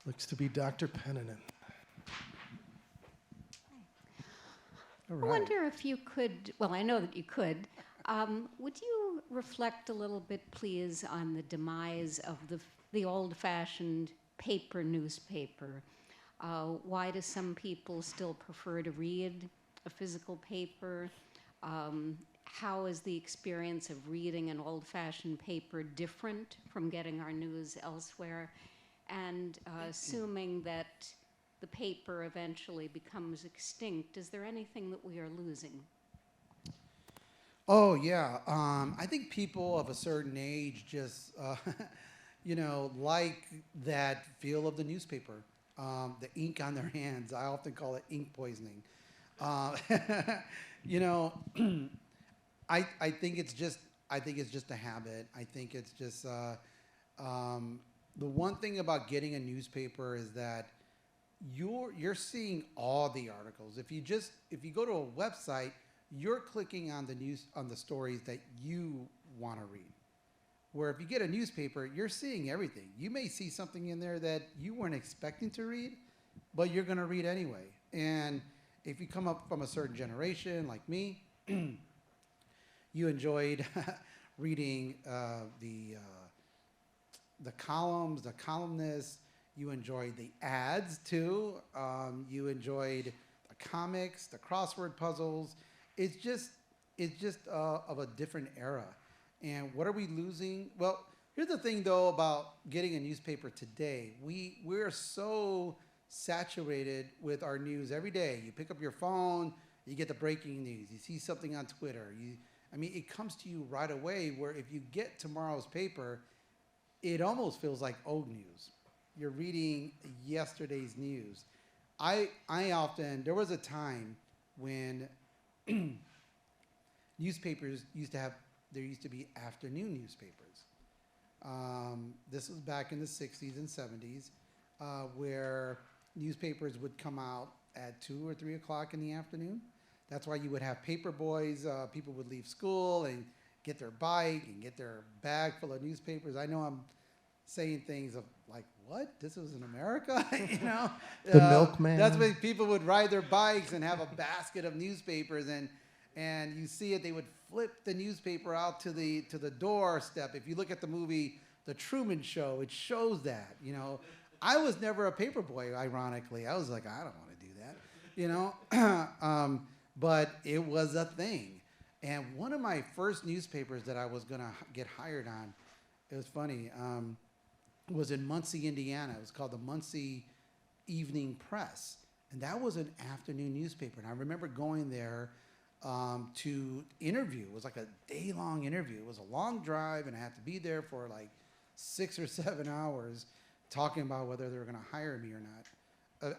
A: Looks to be Dr. Penninan.
C: I wonder if you could, well, I know that you could, would you reflect a little bit, please, on the demise of the old-fashioned paper newspaper? Why do some people still prefer to read a physical paper? How is the experience of reading an old-fashioned paper different from getting our news elsewhere? And assuming that the paper eventually becomes extinct, is there anything that we are losing?
B: Oh, yeah. I think people of a certain age just, you know, like that feel of the newspaper. the ink on their hands. I often call it ink poisoning. Uh, you know, I think it's just a habit. I think it's just the one thing about getting a newspaper is that you're seeing all the articles. If you go to a website, you're clicking on the stories that you want to read. Where if you get a newspaper, you're seeing everything. You may see something in there that you weren't expecting to read, but you're going to read anyway. And if you come up from a certain generation like me, you enjoyed reading the columns, the columnists. You enjoyed the ads too. You enjoyed the comics, the crossword puzzles. It's just of a different era. And what are we losing? Well, here's the thing though about getting a newspaper today. We're so saturated with our news every day. You pick up your phone, you get the breaking news. You see something on Twitter. It comes to you right away, where if you get tomorrow's paper, it almost feels like old news. You're reading yesterday's news. There was a time when newspapers there used to be afternoon newspapers. This was back in the 60s and 70s, where newspapers would come out at 2 or 3 o'clock in the afternoon. That's why you would have paper boys. People would leave school and get their bike and get their bag full of newspapers. I know I'm saying things of like, what? This was in America?
A: The milkman.
B: That's when people would ride their bikes and have a basket of newspapers, and you see it. They would flip the newspaper out to the doorstep. If you look at the movie The Truman Show, it shows that. I was never a paper boy. Ironically, I was like, I don't want to do that. But it was a thing. And one of my first newspapers that I was going to get hired on, it was funny, was in Muncie, Indiana. It was called the Muncie Evening Press. And that was an afternoon newspaper. And I remember going there to interview. It was like a day-long interview. It was a long drive, and I had to be there for like 6 or 7 hours talking about whether they were going to hire me or not.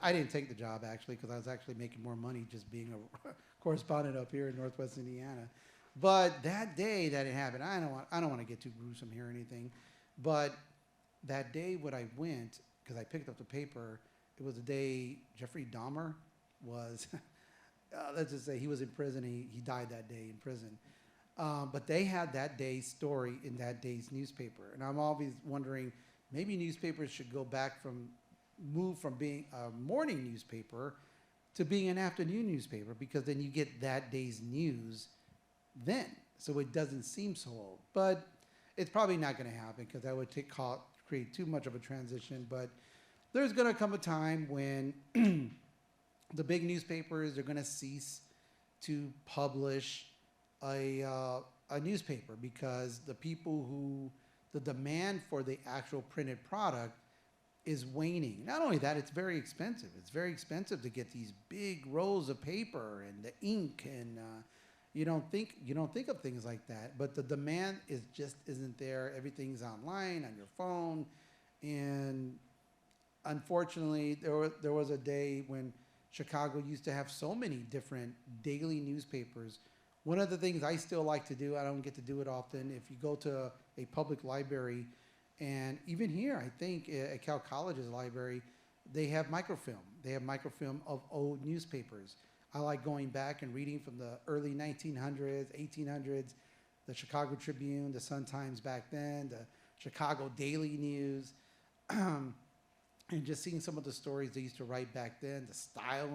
B: I didn't take the job, actually, because I was actually making more money just being a correspondent up here in Northwest Indiana. But that day that it happened, I don't want to get too gruesome here or anything, but that day when I went, because I picked up the paper, it was the day Jeffrey Dahmer was, let's just say he was in prison. He died that day in prison. But they had that day's story in that day's newspaper. And I'm always wondering, maybe newspapers should move from being a morning newspaper to being an afternoon newspaper, because then you get that day's news then, so it doesn't seem so old. But it's probably not going to happen, because that would create too much of a transition. But there's going to come a time when the big newspapers are going to cease to publish a newspaper, because the demand for the actual printed product is waning. Not only that, it's very expensive. It's very expensive to get these big rolls of paper and the ink, and you don't think of things like that. But the demand isn't there. Everything's online on your phone, and unfortunately, there was a day when Chicago used to have so many different daily newspapers. One of the things I still like to do, I don't get to do it often, if you go to a public library, and even here, I think at Cal College's library, they have microfilm. They have microfilm of old newspapers. I like going back and reading from the early 1900s, 1800s, the Chicago Tribune, the Sun-Times back then, the Chicago Daily News, and just seeing some of the stories they used to write back then, the style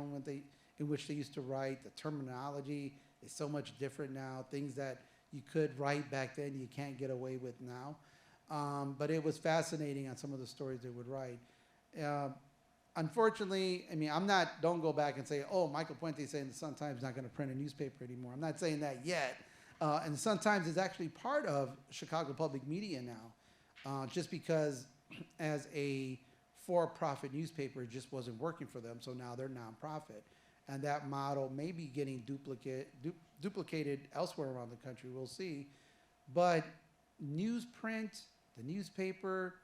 B: in which they used to write, the terminology is so much different now. Things that you could write back then you can't get away with now. But it was fascinating on some of the stories they would write. Unfortunately, don't go back and say, oh, Michael Puente is saying the Sun-Times is not going to print a newspaper anymore. I'm not saying that yet. And the Sun-Times is actually part of Chicago public media now, just because as a for-profit newspaper, it just wasn't working for them, so now they're nonprofit. And that model may be getting duplicated elsewhere around the country, we'll see. But newsprint, the newspaper,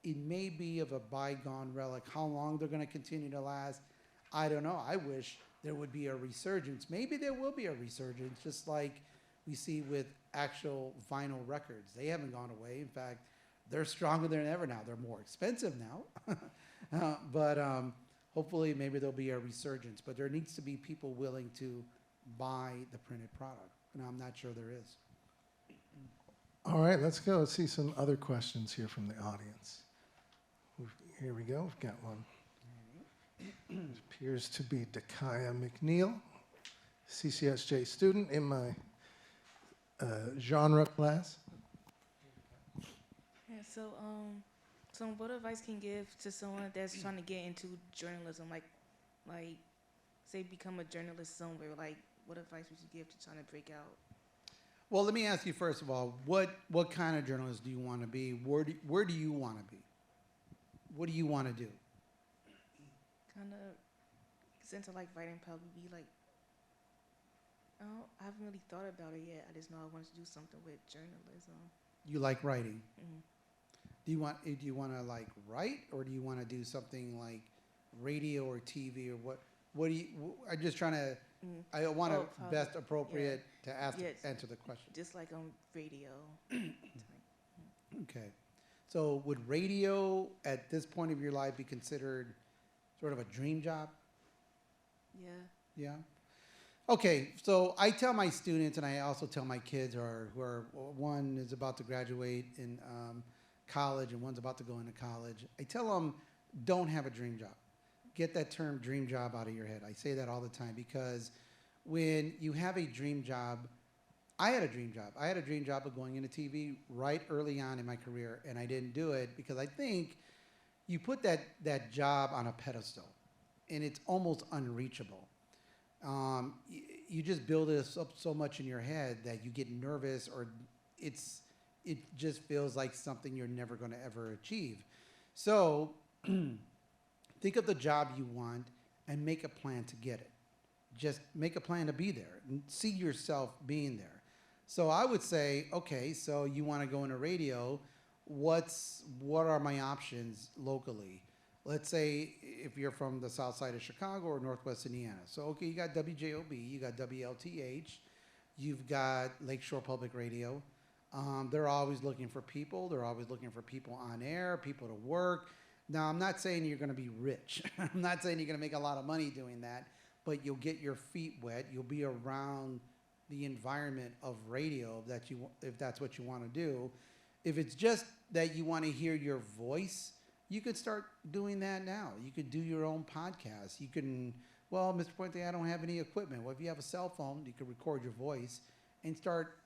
B: it may be of a bygone relic. How long they're going to continue to last, I don't know. I wish there would be a resurgence. Maybe there will be a resurgence, just like we see with actual vinyl records. They haven't gone away. In fact, they're stronger than ever now. They're more expensive now. But hopefully maybe there'll be a resurgence. But there needs to be people willing to buy the printed product. And I'm not sure there is.
A: All right, let's go. Let's see some other questions here from the audience. Here we go. We've got one. It appears to be Dakaya McNeil, CCSJ student in my genre class.
D: Yeah, so what advice can you give to someone that's trying to get into journalism, like say become a journalist somewhere, like what advice would you give to trying to break out?
B: Well, let me ask you first of all, what kind of journalist do you want to be? Where do you want to be? What do you want to do?
D: Kind of, since I like writing, probably be like, I haven't really thought about it yet. I just know I wanted to do something with journalism.
B: You like writing.
D: Mm-hmm.
B: Do you want to like write, or do you want to do something like radio or TV or what? What do you? I'm just trying to. I want to best appropriate to answer the question.
D: Just like on radio.
B: Okay, so would radio at this point of your life be considered sort of a dream job?
D: Yeah.
B: Yeah. Okay, so I tell my students, and I also tell my kids, one is about to graduate in college and one's about to go into college. I tell them, don't have a dream job. Get that term dream job out of your head. I say that all the time because when you have a dream job, I had a dream job. I had a dream job of going into TV right early on in my career, and I didn't do it because I think you put that job on a pedestal, and it's almost unreachable. You just build this up so much in your head that you get nervous, or it just feels like something you're never going to ever achieve. So think of the job you want and make a plan to get it. Just make a plan to be there and see yourself being there. So I would say, okay, so you want to go into radio. What are my options locally? Let's say if you're from the south side of Chicago or Northwest Indiana. So, okay, you got WJOB, you got WLTH, you've got Lakeshore Public Radio. They're always looking for people. They're always looking for people on air, people to work. Now, I'm not saying you're going to be rich. I'm not saying you're going to make a lot of money doing that, but you'll get your feet wet. You'll be around the environment of radio if that's what you want to do. If it's just that you want to hear your voice, you could start doing that now. You could do your own podcast. You can, well, Mr. Puente, I don't have any equipment. Well, if you have a cell phone, you can record your voice and start,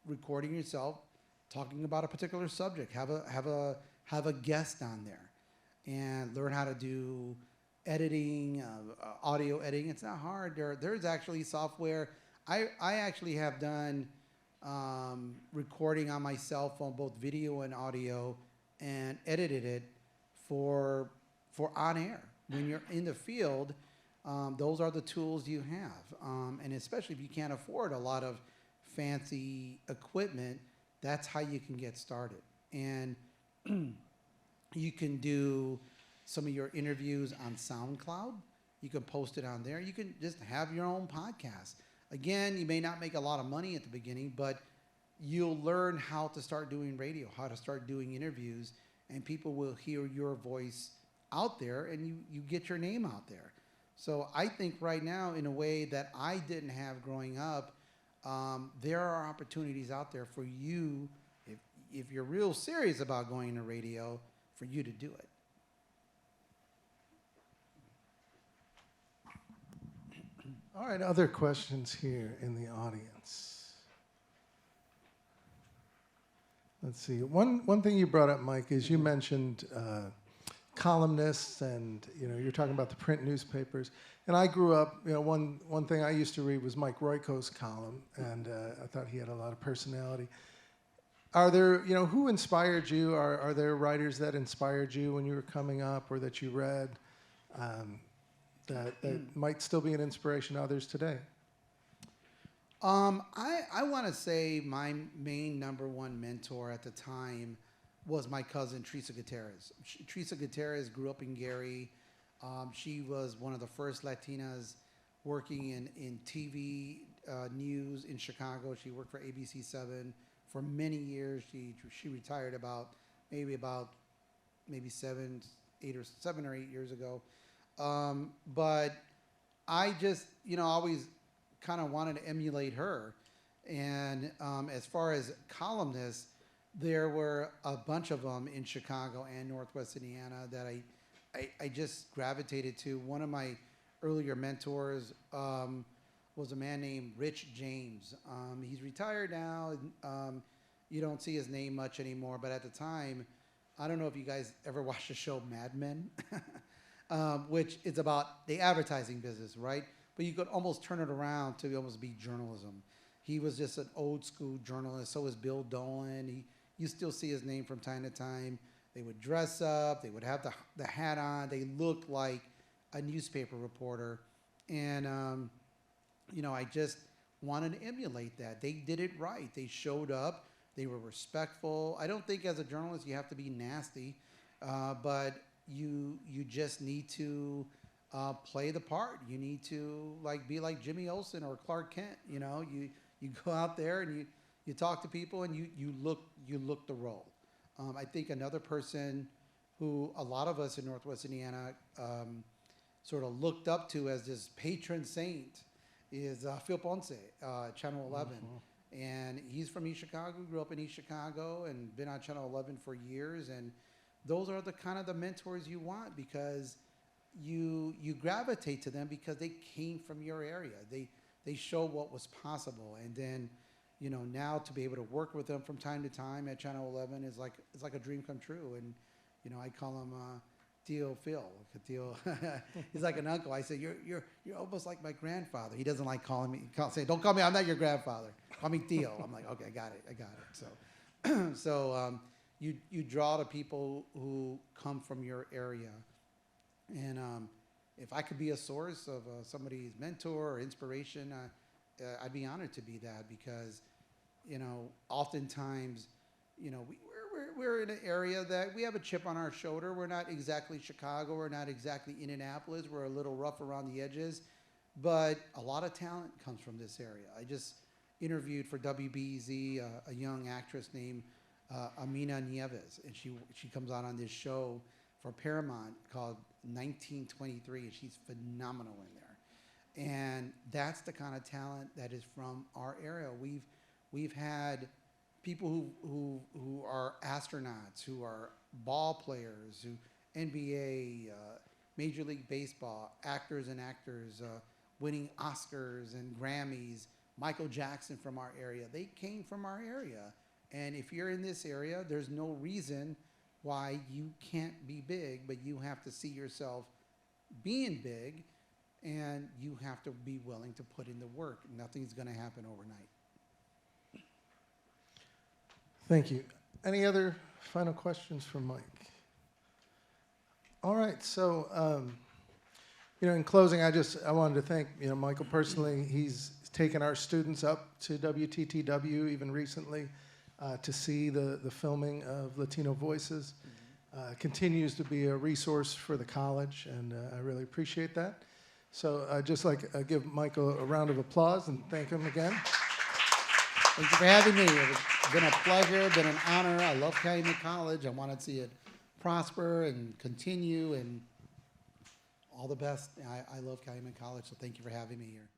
B: recording yourself, talking about a particular subject. Have a guest on there, and learn how to do editing, audio editing. It's not hard. There's actually software. I actually have done recording on my cell phone, both video and audio, and edited it for on air. When you're in the field, those are the tools you have. And especially if you can't afford a lot of fancy equipment, that's how you can get started. And you can do some of your interviews on SoundCloud. You can post it on there. You can just have your own podcast. Again, you may not make a lot of money at the beginning, but you'll learn how to start doing radio, how to start doing interviews, and people will hear your voice out there, and you get your name out there. So I think right now, in a way that I didn't have growing up, there are opportunities out there for you, if you're real serious about going to radio, for you to do it.
A: All right, other questions here in the audience. Let's see. One thing you brought up, Mike, is you mentioned columnists, and you're talking about the print newspapers. And I grew up. One thing I used to read was Mike Royko's column, and I thought he had a lot of personality. Are there, who inspired you? Are there writers that inspired you when you were coming up, or that you read that might still be an inspiration to others today?
B: I want to say my main number one mentor at the time was my cousin, Teresa Gutierrez. Teresa Gutierrez grew up in Gary. She was one of the first Latinas working in TV news in Chicago. She worked for ABC7 for many years. She retired maybe 7 or 8 years ago. But I just, always kind of wanted to emulate her. And as far as columnists, there were a bunch of them in Chicago and Northwest Indiana that I just gravitated to. One of my earlier mentors was a man named Rich James. He's retired now. You don't see his name much anymore, but at the time, I don't know if you guys ever watched the show Mad Men, which is about the advertising business, right? But you could almost turn it around to almost be journalism. He was just an old school journalist. So was Bill Dolan. You still see his name from time to time. They would dress up. They would have the hat on. They looked like a newspaper reporter. And, I just wanted to emulate that. They did it right. They showed up. They were respectful. I don't think as a journalist you have to be nasty, but you just need to play the part. You need to be like Jimmy Olsen or Clark Kent. You go out there and you talk to people and you look the role. I think another person who a lot of us in Northwest Indiana sort of looked up to as this patron saint is Phil Ponce, Channel 11. Mm-hmm. And he's from East Chicago, grew up in East Chicago and been on Channel 11 for years. And those are the kind of the mentors you want because you gravitate to them because they came from your area. They show what was possible. And then, now to be able to work with them from time to time at Channel 11 is like a dream come true. And, I call him Tio Phil. He's like an uncle. I say, you're almost like my grandfather. He doesn't like calling me. Don't call me. I'm not your grandfather. Call me Tio. I'm like, okay, I got it. So, you draw to people who come from your area, and if I could be a source of somebody's mentor or inspiration, I'd be honored to be that because, oftentimes, we're in an area that we have a chip on our shoulder. We're not exactly Chicago. We're not exactly Indianapolis. We're a little rough around the edges, but a lot of talent comes from this area. I just interviewed for WBEZ a young actress named Amina Nieves, and she comes out on this show for Paramount called 1923, and she's phenomenal in there. And that's the kind of talent that is from our area. We've had people who are astronauts, who are ball players, who NBA, Major League Baseball, actors and actors, winning Oscars and Grammys. Michael Jackson from our area. They came from our area. And if you're in this area, there's no reason why you can't be big, but you have to see yourself being big, and you have to be willing to put in the work. Nothing's going to happen overnight.
A: Thank you. Any other final questions for Mike? All right. So, in closing, I wanted to thank Michael personally. He's taken our students up to WTTW even recently to see the filming of Latino Voices. Continues to be a resource for the college, and I really appreciate that. So I'd just like to give Michael a round of applause and thank him again.
B: Thank you for having me. It's been a pleasure, been an honor. I love Calumet College. I want to see it prosper and continue, and all the best. I love Calumet College, so thank you for having me here.